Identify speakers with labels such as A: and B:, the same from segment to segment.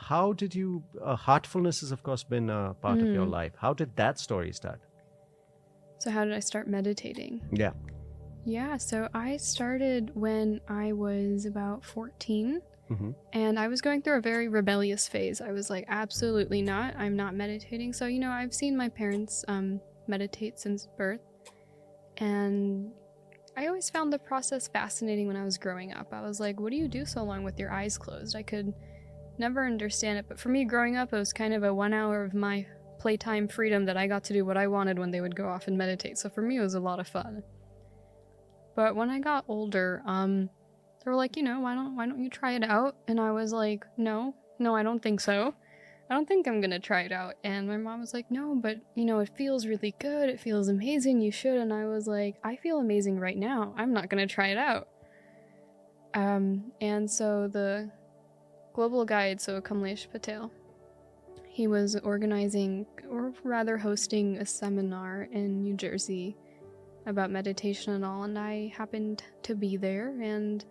A: how did you, heartfulness has of course been a part of your life. How did that story start?
B: So how did I start meditating?
A: Yeah.
B: Yeah, so I started when I was about 14, and I was going through a very rebellious phase. I was like, absolutely not, I'm not meditating. So, you know, I've seen my parents meditate since birth, and I always found the process fascinating when I was growing up. I was like, what do you do so long with your eyes closed? I could never understand it, but for me growing up, it was kind of a 1 hour of my playtime freedom that I got to do what I wanted when they would go off and meditate. So for me, it was a lot of fun. But when I got older, they were like, you know, why don't you try it out? And I was like, no, I don't think so. I don't think I'm gonna try it out. And my mom was like, no, but you know, it feels really good. It feels amazing. You should. And I was like, I feel amazing right now. I'm not gonna try it out. And so the global guide, so Kamlesh Patel, he was organizing, or rather hosting, a seminar in New Jersey about meditation and all, and I happened to be there, and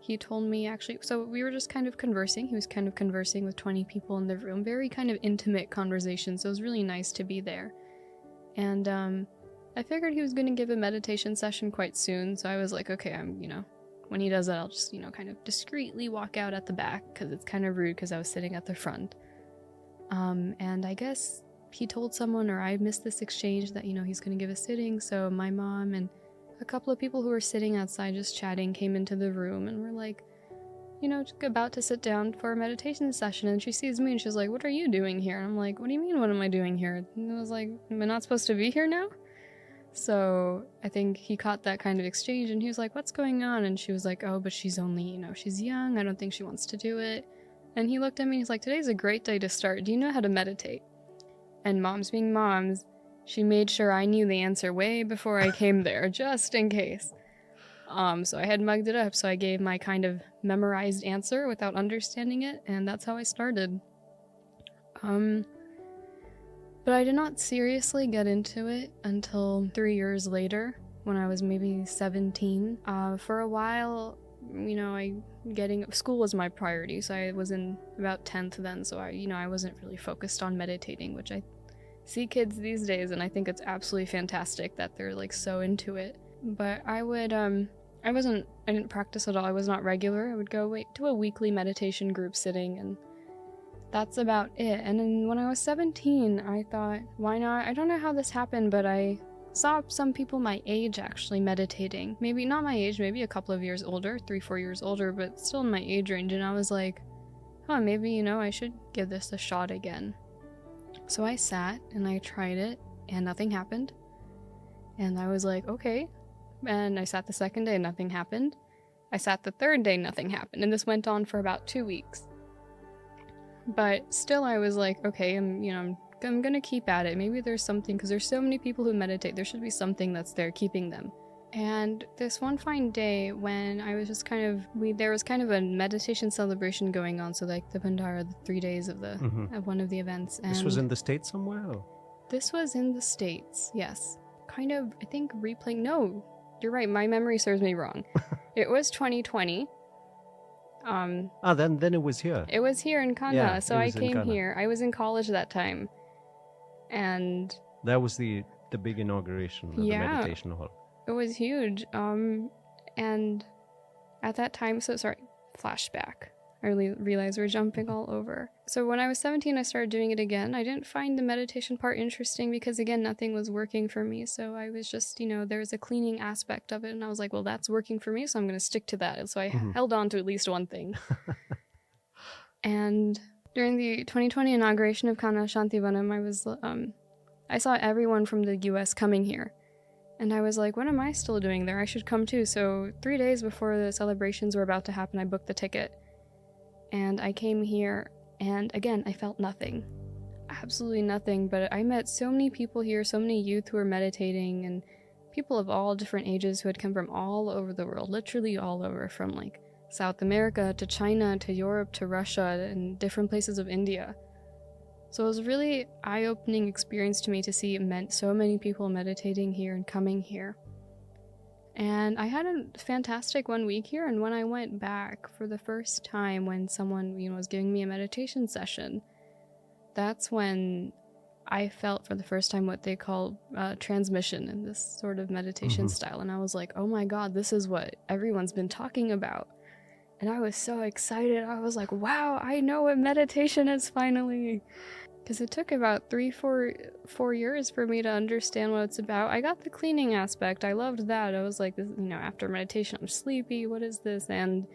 B: he told me, actually, so we were just kind of conversing. He was kind of conversing with 20 people in the room, very kind of intimate conversation, so it was really nice to be there. And I figured he was going to give a meditation session quite soon, so I was like, okay, when he does that, I'll just, kind of discreetly walk out at the back, because it's kind of rude because I was sitting at the front. And I guess he told someone, or I missed this exchange, that, he's going to give a sitting. So my mom and a couple of people who were sitting outside just chatting came into the room and were like, just about to sit down for a meditation session. And she sees me and she's like, what are you doing here? And I'm like, what do you mean, what am I doing here? And I was like, am I not supposed to be here now? So I think he caught that kind of exchange and he was like, what's going on? And she was like, oh, but she's only, she's young. I don't think she wants to do it. And he looked at me and he's like, today's a great day to start. Do you know how to meditate? And moms being moms, she made sure I knew the answer way before I came there, just in case. So I had mugged it up, so I gave my kind of memorized answer without understanding it, and that's how I started. But I did not seriously get into it until 3 years later, when I was maybe 17. For a while, school was my priority, so I was in about 10th then, so I wasn't really focused on meditating, which I see kids these days, and I think it's absolutely fantastic that they're like so into it. But I didn't practice at all. I was not regular. I would go to a weekly meditation group sitting, and that's about it. And then when I was 17, I thought, why not? I don't know how this happened, but I saw some people my age actually meditating. Maybe not my age, maybe a couple of years older, 3-4 years older, but still in my age range. And I was like, maybe, I should give this a shot again. So I sat and I tried it and nothing happened. And I was like, okay. And I sat the second day, nothing happened. I sat the third day, nothing happened. And this went on for about 2 weeks. But still I was like, okay, I'm gonna keep at it. Maybe there's something, because there's so many people who meditate. There should be something that's there keeping them. And this one fine day when I was just there was kind of a meditation celebration going on. So like the Pandara, the 3 days of of one of the events. And
A: this was in the States somewhere? Or?
B: This was in the States, yes. Kind of, I think, replaying. No, you're right. My memory serves me wrong. It was 2020.
A: Then it was here.
B: It was here in Kanha. Yeah, so I came here. I was in college that time. And
A: that was the big inauguration of the meditation hall.
B: It was huge. And at that time, flashback. I realized we're jumping all over. So when I was 17, I started doing it again. I didn't find the meditation part interesting because, again, nothing was working for me. So I was just, there was a cleaning aspect of it. And I was like, well, that's working for me, so I'm going to stick to that. And so I held on to at least one thing. And during the 2020 inauguration of Kanha Shanti Vanam, I saw everyone from the US coming here. And I was like, what am I still doing there? I should come too. So 3 days before the celebrations were about to happen, I booked the ticket. And I came here, and again, I felt nothing. Absolutely nothing. But I met so many people here, so many youth who were meditating, and people of all different ages who had come from all over the world, literally all over, from like South America to China to Europe to Russia and different places of India. So it was a really eye-opening experience to me to see so many people meditating here and coming here. And I had a fantastic 1 week here, and when I went back for the first time when someone, was giving me a meditation session, that's when I felt for the first time what they call transmission in this sort of meditation style. And I was like, oh my God, this is what everyone's been talking about. And I was so excited. I was like, wow, I know what meditation is finally. Because it took about 4 years for me to understand what it's about. I got the cleaning aspect. I loved that. I was like, this, after meditation, I'm sleepy. What is this? And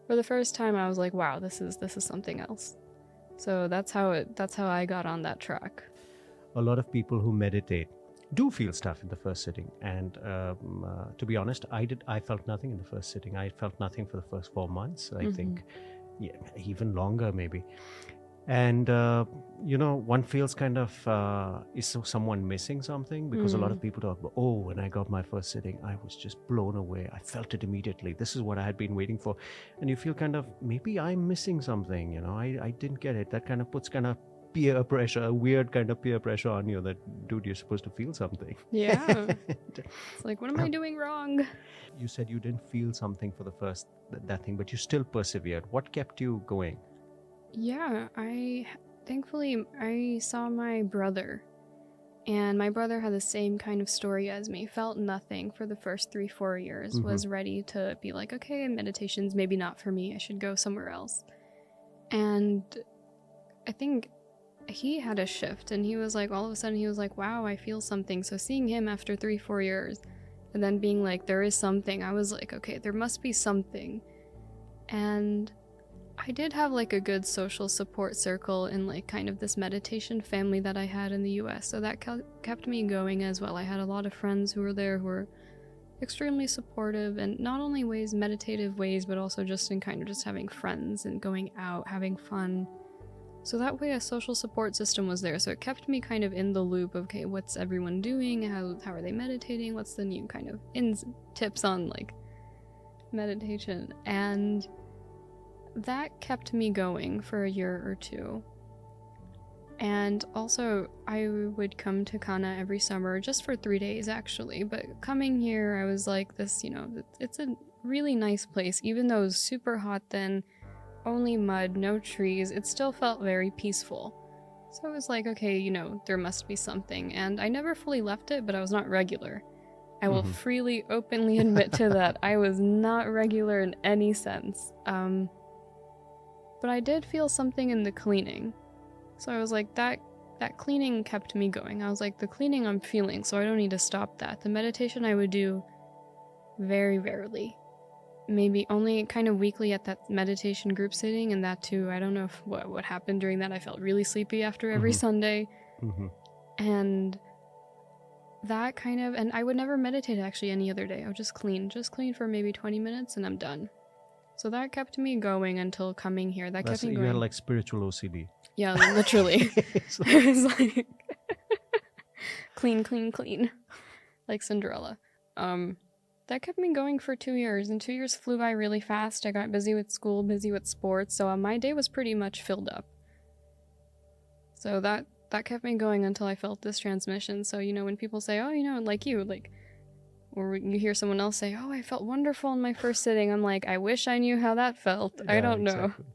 B: for the first time, I was like, wow, this is something else. So that's how I got on that track.
A: A lot of people who meditate do feel stuff in the first sitting, and to be honest, I felt nothing in the first sitting. I felt nothing for the first 4 months. I think, even longer maybe. And one feels kind of is someone missing something, because a lot of people talk about, when I got my first sitting, I was just blown away. I felt it immediately. This is what I had been waiting for. And you feel kind of, maybe I'm missing something, I didn't get it. That kind of puts kind of peer pressure, a weird kind of peer pressure on you that, dude, you're supposed to feel something.
B: Yeah. It's like, what am I doing wrong?
A: You said you didn't feel something for the first, that thing, but you still persevered. What kept you going?
B: Yeah, thankfully I saw my brother, and my brother had the same kind of story as me, felt nothing for the first 3-4 years, was ready to be like, okay, meditation's maybe not for me, I should go somewhere else. And I think he had a shift, and he was like, all of a sudden he was like, wow, I feel something. So seeing him after 3-4 years, and then being like, there is something, I was like, okay, there must be something. And I did have like a good social support circle in like kind of this meditation family that I had in the US, so that kept me going as well. I had a lot of friends who were there who were extremely supportive, and not only meditative ways, but also just in kind of just having friends and going out, having fun. So that way a social support system was there, so it kept me kind of in the loop of, okay, what's everyone doing, how are they meditating, what's the new kind of tips on like meditation. And that kept me going for a year or two. And also, I would come to Kanha every summer, just for 3 days actually, but coming here, I was like, this, it's a really nice place. Even though it was super hot then, only mud, no trees, it still felt very peaceful. So I was like, okay, there must be something. And I never fully left it, but I was not regular. I will freely, openly admit to that. I was not regular in any sense. But I did feel something in the cleaning. So I was like, that cleaning kept me going. I was like, the cleaning I'm feeling, so I don't need to stop that. The meditation I would do very rarely. Maybe only kind of weekly at that meditation group sitting, and that too, I don't know what happened during that. I felt really sleepy after every Sunday. And that kind of, and I would never meditate actually any other day. I would just clean for maybe 20 minutes and I'm done. So that kept me going until coming here. That kept me going.
A: You had like spiritual OCD.
B: Yeah, literally. It was like clean, like Cinderella. That kept me going for 2 years, and 2 years flew by really fast. I got busy with school, busy with sports, so my day was pretty much filled up. So that kept me going until I felt this transmission. So, when people say, oh, like you, like, or you hear someone else say, oh, I felt wonderful in my first sitting. I'm like, I wish I knew how that felt.
A: Yeah,
B: I don't know.
A: Exactly.